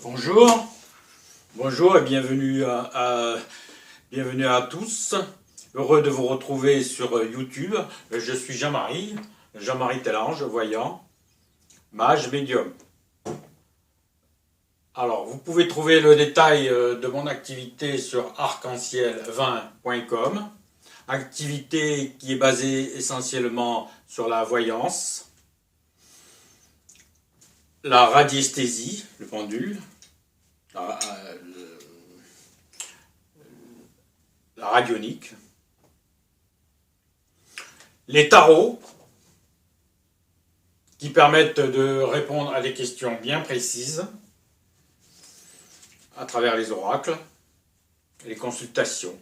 Bonjour, bonjour et bienvenue à tous. Heureux de vous retrouver sur YouTube. Je suis Jean-Marie Telange, voyant, mage, médium. Alors, vous pouvez trouver le détail de mon activité sur arc-en-ciel20.com. Activité qui est basée essentiellement sur la voyance, la radiesthésie, le pendule, la radionique, les tarots, qui permettent de répondre à des questions bien précises à travers les oracles, et les consultations.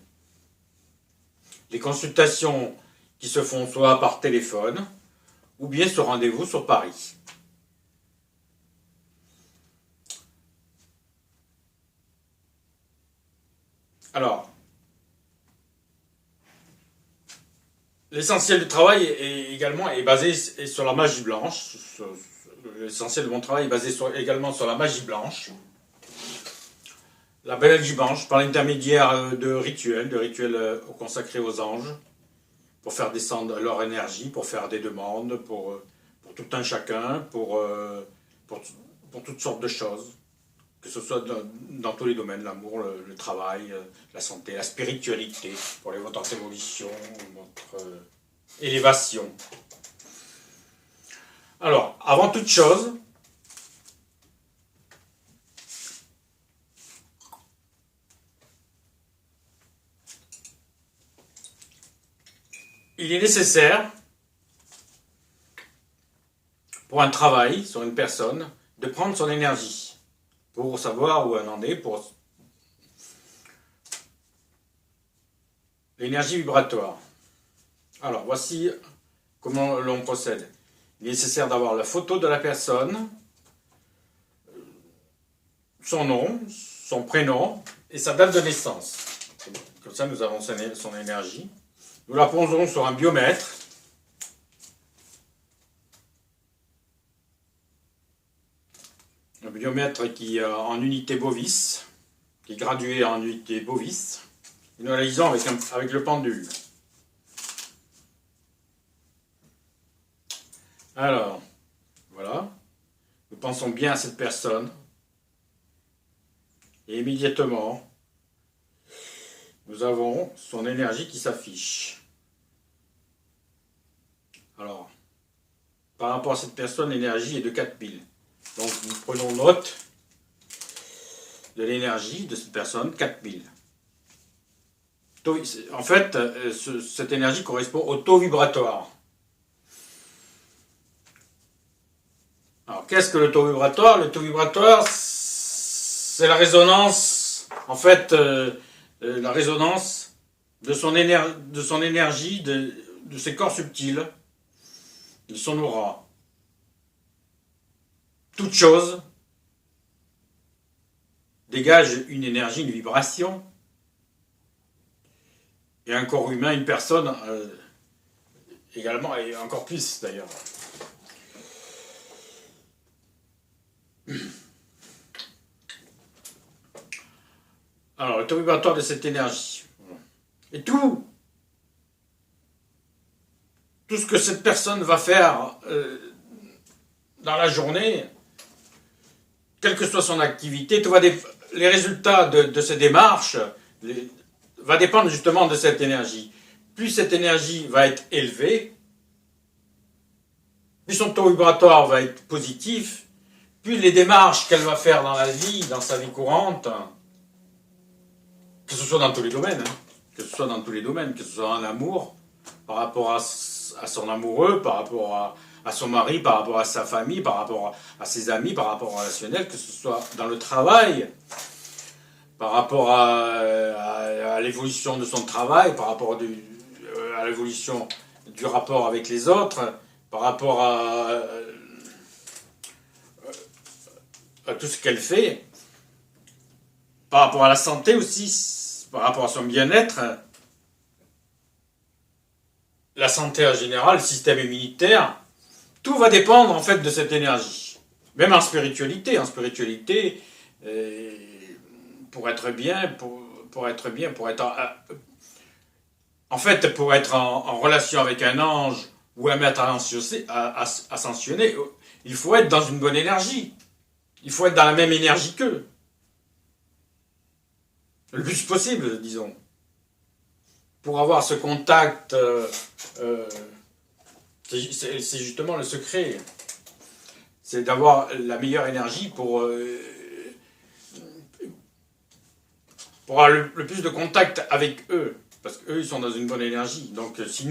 Les consultations qui se font soit par téléphone, ou bien sur rendez-vous sur Paris. Alors, l'essentiel du travail est basé sur la magie blanche. L'essentiel de mon travail est basé également sur la magie blanche. La magie blanche, par l'intermédiaire de rituels consacrés aux anges, pour faire descendre leur énergie, pour faire des demandes, pour tout un chacun, pour toutes sortes de choses. Que ce soit dans tous les domaines, l'amour, le travail, la santé, la spiritualité, pour votre évolution, votre élévation. Alors, avant toute chose, il est nécessaire, pour un travail sur une personne, de prendre son énergie. Pour savoir où elle en est, pour l'énergie vibratoire. Alors, voici comment l'on procède. Il est nécessaire d'avoir la photo de la personne, son nom, son prénom et sa date de naissance. Comme ça, nous avons son énergie. Nous la posons sur un biomètre. Un biomètre qui est en unité bovis, qui est gradué en unité bovis. Et nous l'analysons avec le pendule. Alors, voilà. Nous pensons bien à cette personne. Et immédiatement, nous avons son énergie qui s'affiche. Alors, par rapport à cette personne, l'énergie est de 4000. Donc nous prenons note de l'énergie de cette personne, 4000. En fait, cette énergie correspond au taux vibratoire. Alors qu'est-ce que le taux vibratoire? Le taux vibratoire, c'est la résonance, en fait, la résonance de son énergie, de ses corps subtils, de son aura. Toute chose dégage une énergie, une vibration. Et un corps humain, une personne également, et encore plus d'ailleurs. Alors, le taux vibratoire de cette énergie. Et tout ce que cette personne va faire dans la journée, quelle que soit son activité, les résultats de ces démarches va dépendre justement de cette énergie. Plus cette énergie va être élevée, plus son taux vibratoire va être positif, plus les démarches qu'elle va faire dans la vie, dans sa vie courante, que ce soit dans tous les domaines, que ce soit en amour, par rapport à son amoureux, par rapport à son mari, par rapport à sa famille, par rapport à ses amis, par rapport au relationnel, que ce soit dans le travail, par rapport à l'évolution de son travail, par rapport à l'évolution du rapport avec les autres, par rapport à tout ce qu'elle fait, par rapport à la santé aussi, par rapport à son bien-être, la santé en général, le système immunitaire, tout va dépendre en fait de cette énergie. Même en spiritualité, pour être bien, pour être bien, en fait, pour être en relation avec un ange ou un maître ascensionné, il faut être dans une bonne énergie. Il faut être dans la même énergie qu'eux. Le plus possible, disons. Pour avoir ce contact, c'est justement le secret. C'est d'avoir la meilleure énergie pour avoir le plus de contact avec eux. Parce qu'eux, ils sont dans une bonne énergie. Donc si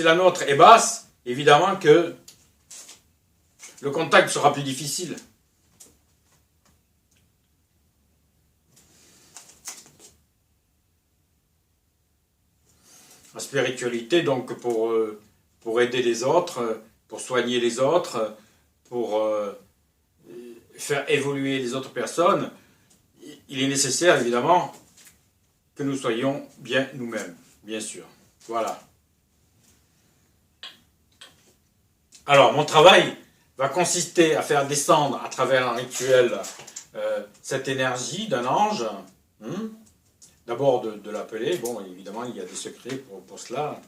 la nôtre est basse, évidemment que le contact sera plus difficile. La spiritualité, donc, pour aider les autres, pour soigner les autres, pour faire évoluer les autres personnes, il est nécessaire, évidemment, que nous soyons bien nous-mêmes, bien sûr. Voilà. Alors, mon travail va consister à faire descendre à travers un rituel cette énergie d'un ange. D'abord de l'appeler. Bon, évidemment, il y a des secrets pour cela.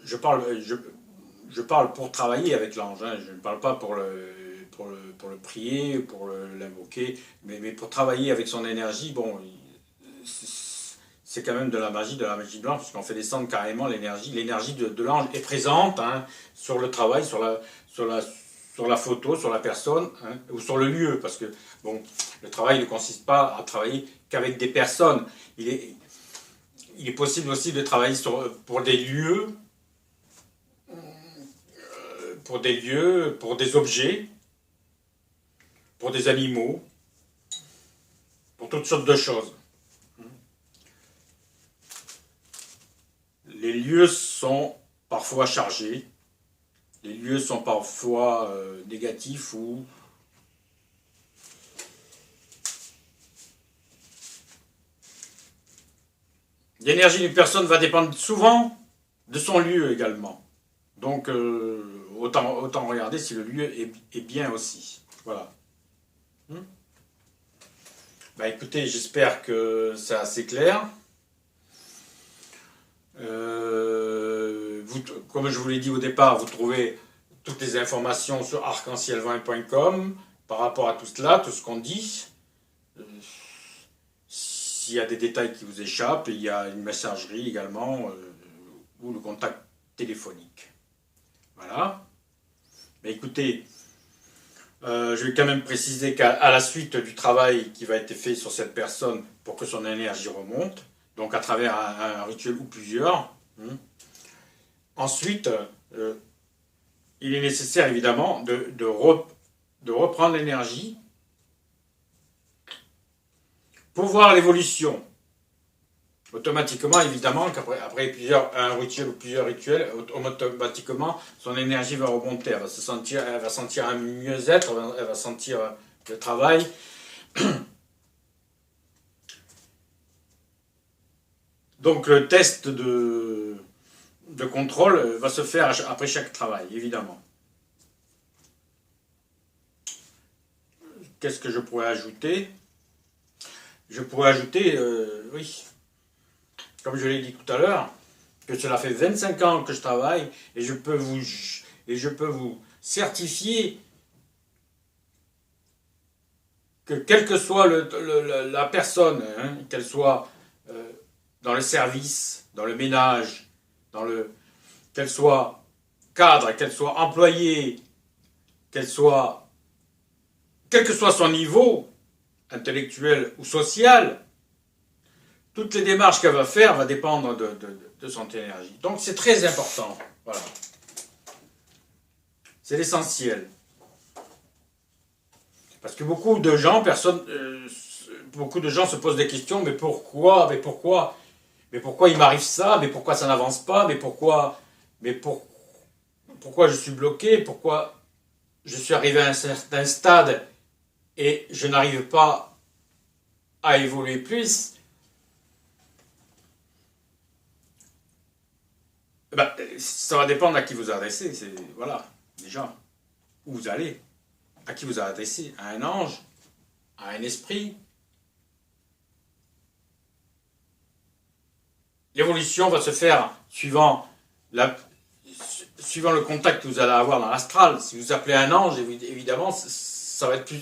Je parle pour travailler avec l'ange. Hein. Je ne parle pas pour le prier, pour l'invoquer, mais pour travailler avec son énergie. Bon, c'est quand même de la magie blanche, parce qu'on fait descendre carrément l'énergie. L'énergie de l'ange est présente hein, sur le travail, sur la photo, sur la personne, hein, ou sur le lieu, parce que bon, le travail ne consiste pas à travailler qu'avec des personnes. Il est possible aussi de travailler pour des lieux, pour des objets, pour des animaux, pour toutes sortes de choses. Les lieux sont parfois chargés, les lieux sont parfois négatifs ou l'énergie d'une personne va dépendre souvent de son lieu également. Donc autant regarder si le lieu est bien aussi. Voilà. Bah écoutez, j'espère que c'est assez clair. Comme je vous l'ai dit au départ, vous trouvez toutes les informations sur arc-en-ciel20.com par rapport à tout cela, tout ce qu'on dit. S'il y a des détails qui vous échappent, il y a une messagerie également ou le contact téléphonique. Voilà. Mais écoutez, je vais quand même préciser qu'à la suite du travail qui va être fait sur cette personne pour que son énergie remonte, donc à travers un rituel ou plusieurs. Ensuite, il est nécessaire évidemment de reprendre l'énergie pour voir l'évolution. Automatiquement, évidemment, qu'après un rituel ou plusieurs rituels, automatiquement, son énergie va remonter. Elle va sentir un mieux-être, elle va sentir le travail. Donc le test de contrôle va se faire après chaque travail, évidemment. Qu'est-ce que je pourrais ajouter? Je pourrais ajouter, oui, comme je l'ai dit tout à l'heure, que cela fait 25 ans que je travaille et je peux vous certifier que quelle que soit la personne, hein, qu'elle soit dans le service, dans le ménage, qu'elle soit cadre, qu'elle soit employée, quel que soit son niveau intellectuel ou social, toutes les démarches qu'elle va faire vont dépendre de son énergie. Donc c'est très important. Voilà. C'est l'essentiel. Parce que beaucoup de gens se posent des questions, mais pourquoi il m'arrive ça, mais pourquoi ça n'avance pas, pourquoi je suis bloqué, pourquoi je suis arrivé à un certain stade et je n'arrive pas à évoluer plus. Ben, ça va dépendre à qui vous adressez. Voilà, déjà. Où vous allez. À qui vous adressez. À un ange. À un esprit. L'évolution va se faire suivant le contact que vous allez avoir dans l'astral. Si vous appelez un ange, évidemment, ça va être plus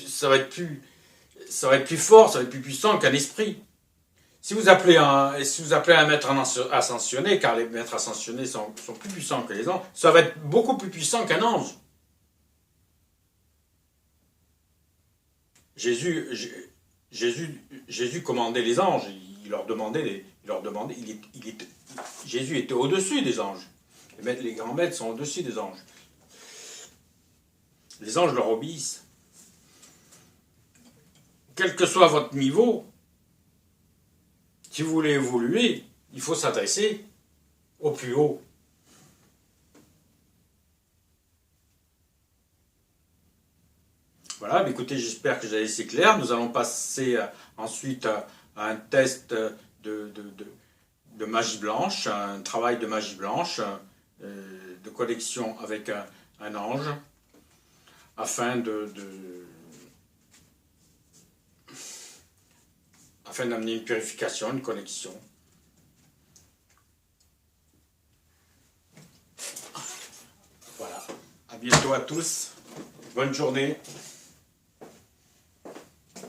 fort, ça va être plus puissant qu'un esprit. Si vous appelez un maître ascensionné, car les maîtres ascensionnés sont plus puissants que les anges, ça va être beaucoup plus puissant qu'un ange. Jésus commandait les anges, Jésus était au-dessus des anges. Les grands maîtres sont au-dessus des anges. Les anges leur obéissent. Quel que soit votre niveau, si vous voulez évoluer, il faut s'adresser au plus haut. Voilà, mais écoutez, j'espère que j'ai laissé clair. Nous allons passer ensuite à un test de magie blanche, un travail de magie blanche, de connexion avec un ange, afin d'amener une purification, une connexion. Voilà. À bientôt à tous. Bonne journée.